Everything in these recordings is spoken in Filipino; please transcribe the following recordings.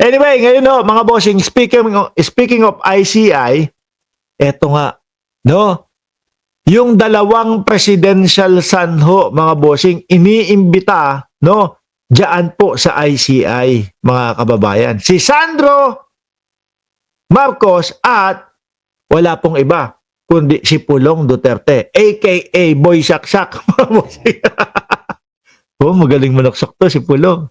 Anyway, ngayon ho, mga bossing, speaking of ICI, eto nga, no? Yung dalawang presidential son ho, mga bossing, iniimbita, no? Diyan po sa ICI, mga kababayan. Si Sandro Marcos at wala pong iba, kundi si Pulong Duterte, aka Boy Saksak, mga bossing. Oh, magaling manaksak to si Pulong.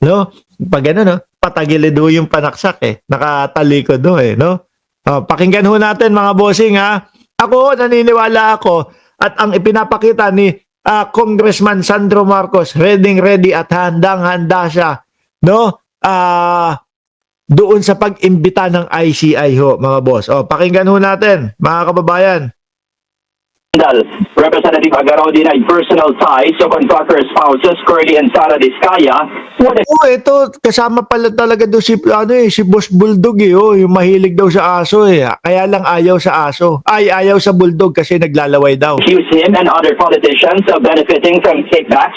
No? Pag ano, no? Patagilid ho yung panaksak eh. Nakatalikod do eh, no? Pakinggan ho natin mga bossing ha. Ako, naniniwala ako at ang ipinapakita ni Congressman Sandro Marcos, ready at handang-handa siya, no? Doon sa pag-imbita ng ICI ho, mga boss. Pakinggan ho natin, mga kababayan. Representative Agaraw denied personal ties to contractor spouses Curly and Sara Discaya. Ito kasama pala talaga doon si Boss Bulldog yung mahilig daw sa aso Kaya lang ayaw sa aso. Ayaw sa Bulldog kasi naglalaway daw. Accused him and other politicians of benefiting from kickbacks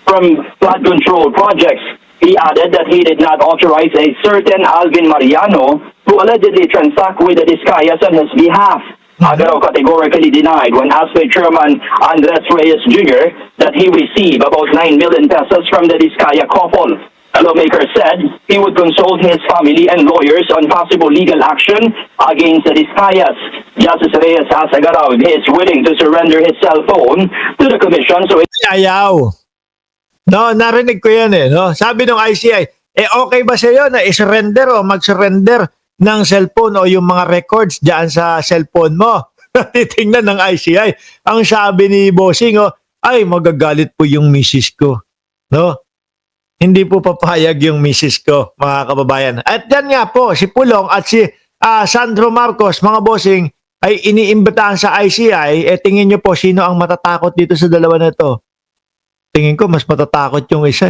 from flood control projects. He added that he did not authorize a certain Alvin Mariano to allegedly transact with the Discayas on his behalf. Agaraw categorically denied when asked by Chairman Andres Reyes Jr. that he received about 9 million pesos from the Discaya couple. The lawmaker said he would consult his family and lawyers on possible legal action against the Discayas. Justice Reyes asked Agaraw if he is willing to surrender his cell phone to the commission so Ayaw. No, narinig ko yan no? Sabi ng ICI, okay ba sa iyo na i-surrender o mag-surrender ng cellphone o yung mga records diyan sa cellphone mo? Titingnan ng ICI. Ang sabi ni Bossing, ay magagalit po yung misis ko. No? Hindi po papayag yung misis ko, mga kababayan. At yan nga po, si Pulong at si Sandro Marcos, mga Bossing, ay iniimbitahan sa ICI. Tingin nyo po, sino ang matatakot dito sa dalawa na to? Tingin ko, mas matatakot yung isa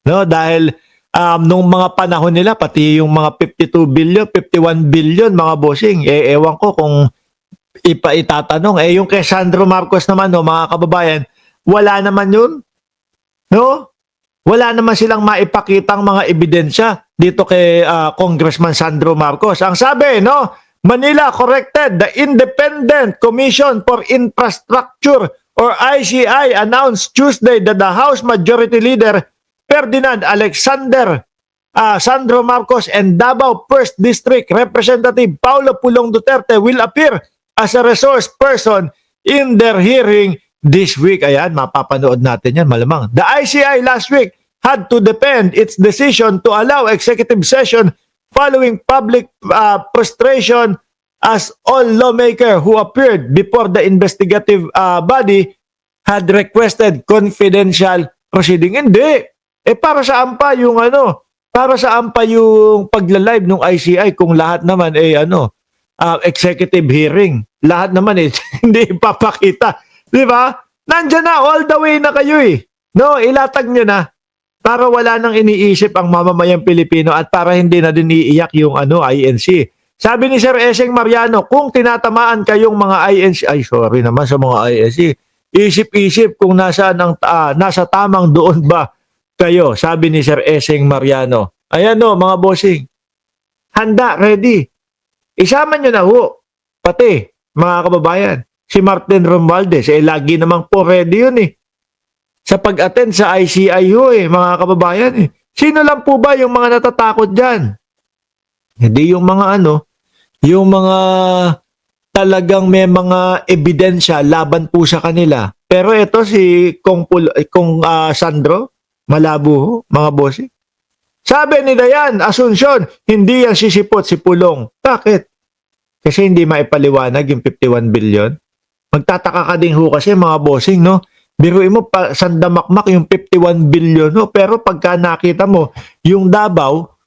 No? Dahil nung mga panahon nila, pati yung mga 52 billion, 51 billion, mga bossing, ewan ko kung itatanong. Yung kay Sandro Marcos naman, no, mga kababayan, wala naman yun. No? Wala naman silang maipakitang mga ebidensya dito kay Congressman Sandro Marcos. Ang sabi, no, Manila corrected the Independent Commission for Infrastructure or ICI announced Tuesday that the House Majority Leader Ferdinand Alexander Sandro Marcos and Davao 1st District Representative Paulo Pulong Duterte will appear as a resource person in their hearing this week. Ayan, mapapanood natin yan malamang. The ICI last week had to defend its decision to allow executive session following public frustration as all lawmakers who appeared before the investigative body had requested confidential proceeding. Hindi. Para saan pa yung para saan pa yung pagla-live ng ICI kung lahat naman executive hearing. Lahat naman hindi ipapakita. Di ba? Nandiyan na, all the way na kayo No, ilatag nyo na para wala nang iniisip ang mamamayang Pilipino at para hindi na din iiyak yung INC. Sabi ni Sir Eseng Mariano, kung tinatamaan kayong mga INC, sorry naman sa mga INC, isip-isip kung nasa tamang doon ba kayo, sabi ni Sir Eseng Mariano. Ayan mga bossing. Handa, ready. Isama nyo na pati, mga kababayan. Si Martin Romualdez, lagi namang po ready yun sa pag-attend sa ICI mga kababayan Sino lang po ba yung mga natatakot dyan? Hindi yung mga yung mga talagang may mga ebidensya laban po sa kanila. Pero ito si Kong Sandro, malabo mga bossing. Sabi ni Dayan Asuncion, hindi yan sisipot si Pulong. Bakit? Kasi hindi maipaliwanag yung 51 billion. Magtataka ka din kasi mga bossing, no? Biruin mo, sandamakmak yung 51 billion, no? Pero pagka nakita mo, yung Davao,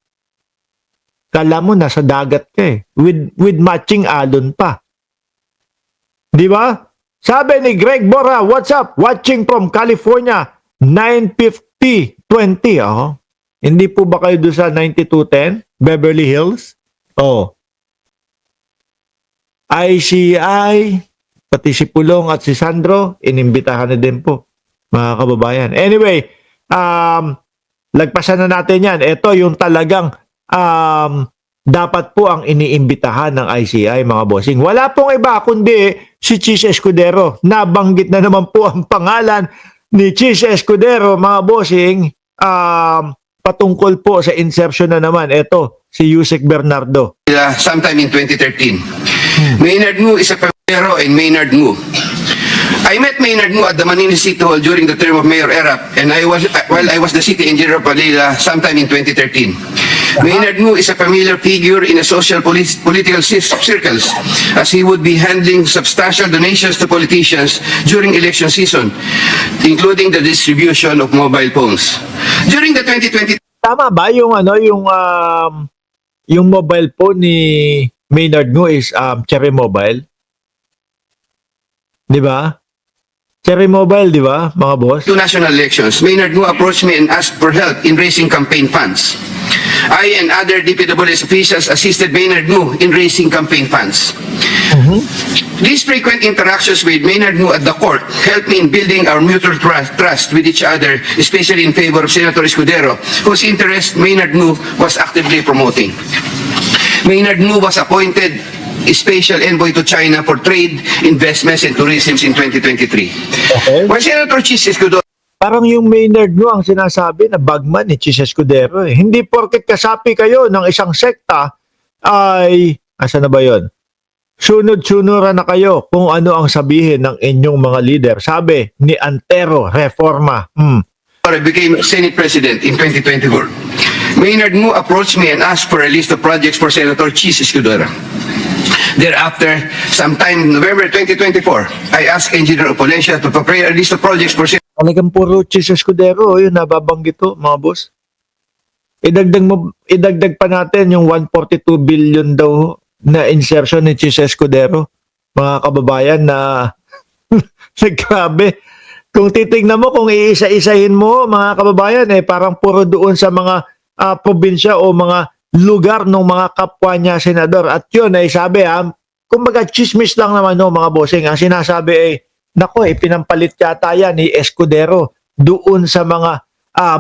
kala mo nasa dagat ka with matching alon pa. Di ba? Sabi ni Greg Bora, what's up? Watching from California, 950-20. Hindi po ba kayo doon sa 9210? Beverly Hills? ICI, pati si Pulong at si Sandro, inimbitahan na din po, mga kababayan. Anyway, lagpasan na natin yan. Ito yung talagang dapat po ang iniimbitahan ng ICI, mga bossing. Wala pong iba kundi si Chis Escudero. Nabanggit na naman po ang pangalan ni Chis Escudero, mga bossing, patungkol po sa insertion na naman. Ito, si Yusek Bernardo. Sometime in 2013. Maynard Ngu is a Pamero and Maynard Ngu. I met Maynard Ngu at the Manila City Hall during the term of Mayor Erap, and I was the city engineer of Manila sometime in 2013. Maynard Ngu is a familiar figure in the social political circles, as he would be handling substantial donations to politicians during election season, including the distribution of mobile phones. During the 2020 Tama ba yung yung mobile phone ni Maynard Ngu is Cherry Mobile? 'Di ba? Cherry Mobile, 'di ba, mga boss? two national elections, Maynard Ngu approached me and asked for help in raising campaign funds. I and other DPWS officials assisted Maynard Ngu in raising campaign funds. These frequent interactions with Maynard Ngu at the court helped me in building our mutual trust with each other, especially in favor of Senator Escudero, whose interest Maynard Ngu was actively promoting. Maynard Ngu was appointed Special Envoy to China for Trade, Investments, and Tourism in 2023. Okay. When Senator Chis Escudero Parang yung Maynard Ngu ang sinasabi na bagman ni Chis Escudero. Hindi porket kasapi kayo ng isang sekta ay, asa na ba yun? Sunod-sunuran na kayo kung ano ang sabihin ng inyong mga leader. Sabi ni Antero Reforma. became Senate President in 2024, Maynard Ngu approached me and asked for a list of projects for Senator Chis Escudero. Thereafter, sometime in November 2024, I asked Engineer Opolencia to prepare a list of projects for Talagang puro Chis Escudero, yun nababanggit to, mga boss. Idagdag pa natin yung 142 billion daw na insertion ni Chis Escudero, mga kababayan, na grabe. Kung titignan mo, kung iisa-isahin mo, mga kababayan, parang puro doon sa mga probinsya o mga lugar ng mga kapwa niya senador. At yun ay sabi, kumbaga chismis lang naman no, mga bossing. Ang sinasabi ay, nako, pinampalit yata yan ni Escudero doon sa mga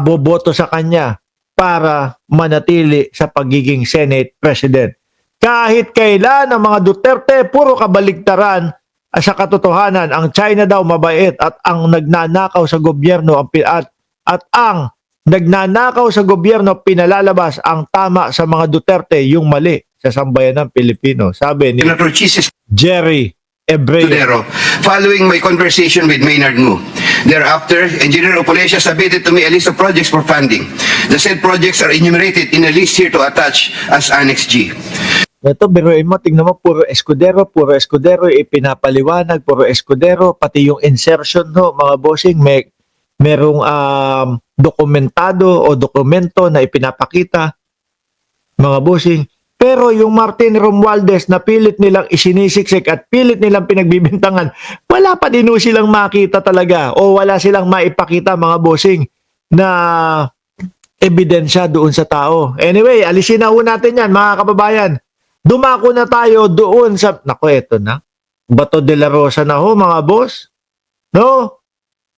boboto sa kanya para manatili sa pagiging Senate President. Kahit kailan ang mga Duterte, puro kabaligtaran sa katotohanan. Ang China daw mabait at ang nagnanakaw sa gobyerno at ang nagnanakaw sa gobyerno pinalalabas, ang tama sa mga Duterte, yung mali sa sambayanang Pilipino. Sabi ni Senator Chis Jerry Ebreo. Escudero, following my conversation with Maynard Ngu. Thereafter, Engineer Opolencia submitted to me a list of projects for funding. The said projects are enumerated in a list here to attach as Annex G. Ito, biruin mo, tingnan mo, puro Escudero, ipinapaliwanag, puro Escudero, pati yung insertion, no, mga bossing, merong dokumentado o dokumento na ipinapakita, mga bossing. Pero yung Martin Romualdez na pilit nilang isinisiksik at pilit nilang pinagbibintangan, wala pa din silang makita talaga o wala silang maipakita, mga bossing, na ebidensya doon sa tao. Anyway, alisin na natin yan, mga kababayan. Dumako na tayo doon sa, nako, eto na, Bato de la Rosa na ho, mga boss. No?